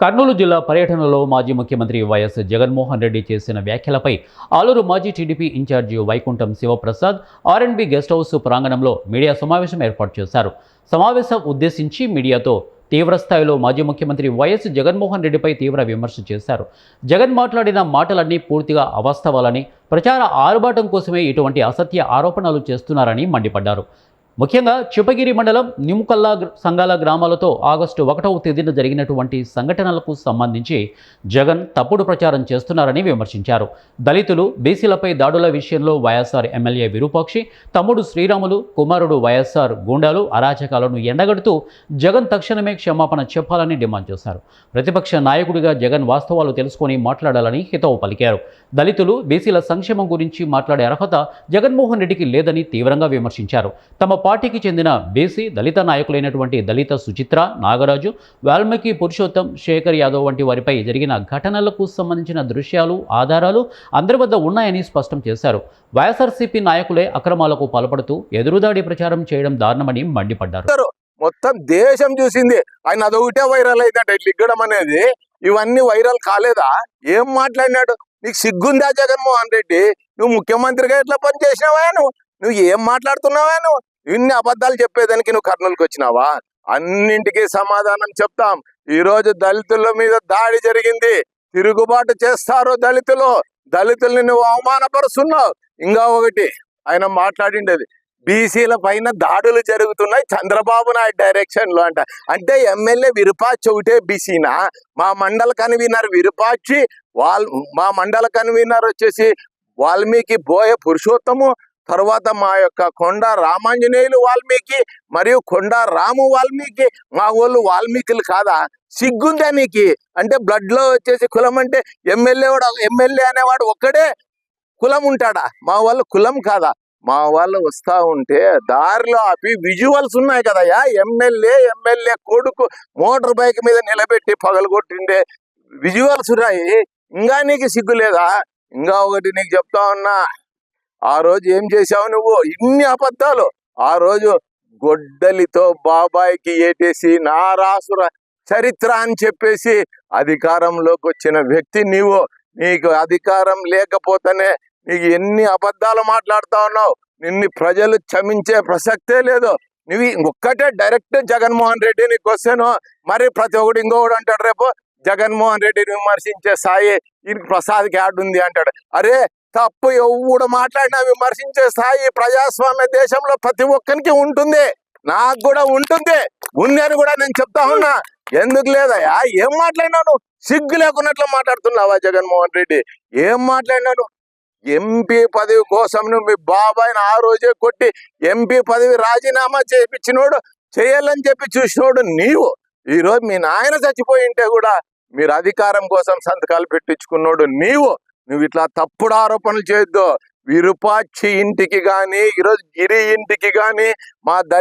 కర్నూలు జిల్లా పర్యటనలో మాజీ ముఖ్యమంత్రి వైఎస్ జగన్మోహన్ రెడ్డి చేసిన వ్యాఖ్యలపై ఆలూరు మాజీ టీడీపీ ఇన్ఛార్జి వైకుంఠం శివప్రసాద్ ఆర్ఎండ్బి గెస్ట్ హౌస్ ప్రాంగణంలో మీడియా సమావేశం ఏర్పాటు చేశారు. సమావేశం ఉద్దేశించి మీడియాతో తీవ్రస్థాయిలో మాజీ ముఖ్యమంత్రి వైఎస్ జగన్మోహన్ రెడ్డిపై తీవ్ర విమర్శ చేశారు. జగన్ మాట్లాడిన మాటలన్నీ పూర్తిగా అవాస్తవాలని, ప్రచార ఆర్భాటం కోసమే ఇటువంటి అసత్య ఆరోపణలు చేస్తున్నారని మండిపడ్డారు. ముఖ్యంగా చిపగిరి మండలం నిముకల్లా సంఘాల గ్రామాలతో ఆగస్టు 1వ తేదీన జరిగినటువంటి సంఘటనలకు సంబంధించి జగన్ తప్పుడు ప్రచారం చేస్తున్నారని విమర్శించారు. దళితులు, బీసీలపై దాడుల విషయంలో వైఎస్ఆర్ ఎమ్మెల్యే విరూపాక్షి, తమ్ముడు శ్రీరాములు, కుమారుడు వైఎస్ఆర్ గూండాలు అరాచకాలను ఎండగడుతూ జగన్ తక్షణమే క్షమాపణ చెప్పాలని డిమాండ్ చేశారు. ప్రతిపక్ష నాయకుడిగా జగన్ వాస్తవాలు తెలుసుకొని మాట్లాడాలని హితవు పలికారు. దళితులు, బీసీల సంక్షేమం గురించి మాట్లాడే అర్హత జగన్మోహన్ రెడ్డికి లేదని తీవ్రంగా విమర్శించారు. తమ పార్టీకి చెందిన బీసీ, దళిత నాయకులైనటువంటి దళిత సుచిత్ర, నాగరాజు, వాల్మీకి పురుషోత్తం, శేఖర్ యాదవ్ వంటి వారిపై జరిగిన ఘటనలకు సంబంధించిన దృశ్యాలు, ఆధారాలు అందరి వద్ద ఉన్నాయని స్పష్టం చేశారు. వైఎస్ఆర్సీపీ నాయకులే అక్రమాలకు పాల్పడుతూ ఎదురుదాడి ప్రచారం చేయడం దారుణమని మండిపడ్డారు. మొత్తం దేశం చూసింది. ఆయన అదొకటే వైరల్ అయిందంట. లిగ్గడం అనేది ఇవన్నీ వైరల్ కాలేదా? ఏం మాట్లాడినాడు? నీకు సిగ్గుందా జగన్మోహన్ రెడ్డి? నువ్వు ముఖ్యమంత్రిగా ఎట్లా పని చేసినావా? నువ్వు ఏం మాట్లాడుతున్నావా? నువ్వు ఇన్ని అబద్ధాలు చెప్పేదానికి నువ్వు కర్నూలుకి వచ్చినావా? అన్నింటికీ సమాధానం చెప్తాం. ఈ రోజు దళితుల మీద దాడి జరిగింది. తిరుగుబాటు చేస్తారు దళితుల్ని నువ్వు అవమానపరుస్తున్నావు. ఇంకా ఒకటి ఆయన మాట్లాడిండేది, బీసీల పైన దాడులు జరుగుతున్నాయి చంద్రబాబు నాయుడు డైరెక్షన్ లో అంట. అంటే ఎమ్మెల్యే విరూపాక్షి ఒకటే బీసీనా? మా మండల కన్వీనర్ విరూపాక్షి, మా మండల కన్వీనర్ వచ్చేసి వాల్మీకి బోయ పురుషోత్తము, తర్వాత మా యొక్క కొండ రామాంజనేయులు వాల్మీకి, మరియు కొండ రాము వాల్మీకి. మా వాళ్ళు వాల్మీకులు కాదా? సిగ్గుందా నీకు? అంటే బ్లడ్ లో వచ్చేసి కులం అంటే ఎమ్మెల్యే అనేవాడు ఒక్కడే కులం ఉంటాడా? మా వాళ్ళు కులం కాదా? మా వాళ్ళు వస్తా ఉంటే దారిలో ఆపి విజువల్స్ ఉన్నాయి కదయ్యా. ఎమ్మెల్యే కొడుకు మోటార్ బైక్ మీద నిలబెట్టి పగలగొట్టిండే విజువల్స్ ఉన్నాయి. ఇంకా నీకు సిగ్గు లేదా? ఇంకా ఒకటి నీకు చెప్తా ఉన్నా, ఆ రోజు ఏం చేశావు నువ్వు? ఇన్ని అబద్ధాలు. ఆ రోజు గొడ్డలితో బాబాయికి ఏటేసి నారాసుర చరిత్ర అని చెప్పేసి అధికారంలోకి వచ్చిన వ్యక్తి నీవు. నీకు అధికారం లేకపోతేనే నీకు ఎన్ని అబద్ధాలు మాట్లాడుతా ఉన్నావు. నిన్ను ప్రజలు క్షమించే ప్రసక్తే లేదు. నువ్వు ఒక్కటే డైరెక్ట్ జగన్మోహన్ రెడ్డి నీకు క్వశ్చను. మరి ప్రతి ఒక్కడు ఇంకొకడు అంటాడు, రేపు జగన్మోహన్ రెడ్డిని విమర్శించే స్థాయి ఈయనకి ప్రసాద్కి యాడ్ ఉంది అంటాడు. అరే తప్పు, ఎవడు మాట్లాడినా విమర్శించే స్థాయి ప్రజాస్వామ్య దేశంలో ప్రతి ఒక్కరికి ఉంటుంది. నాకు కూడా ఉంటుంది. ఉందని కూడా నేను చెప్తా ఉన్నా. ఎందుకు లేదయ్యా? ఏం మాట్లాడినావు? సిగ్గు లేకున్నట్లు మాట్లాడుతున్నావా జగన్మోహన్ రెడ్డి? ఏం మాట్లాడినాను? ఎంపీ పదవి కోసం నువ్వు మీ బాబాయిని ఆ రోజే కొట్టి ఎంపీ పదవి రాజీనామా చేయించినోడు, చేయాలని చెప్పి చూసినోడు నీవు. ఈరోజు మీ నాయన చచ్చిపోయి ఉంటే కూడా మీరు అధికారం కోసం సంతకాలు పెట్టించుకున్నోడు నీవు. నువ్వు ఇట్లా తప్పుడు ఆరోపణలు చేయొద్దు. విరూపాక్షి ఇంటికి కానీ, ఈరోజు గిరి ఇంటికి కానీ, మా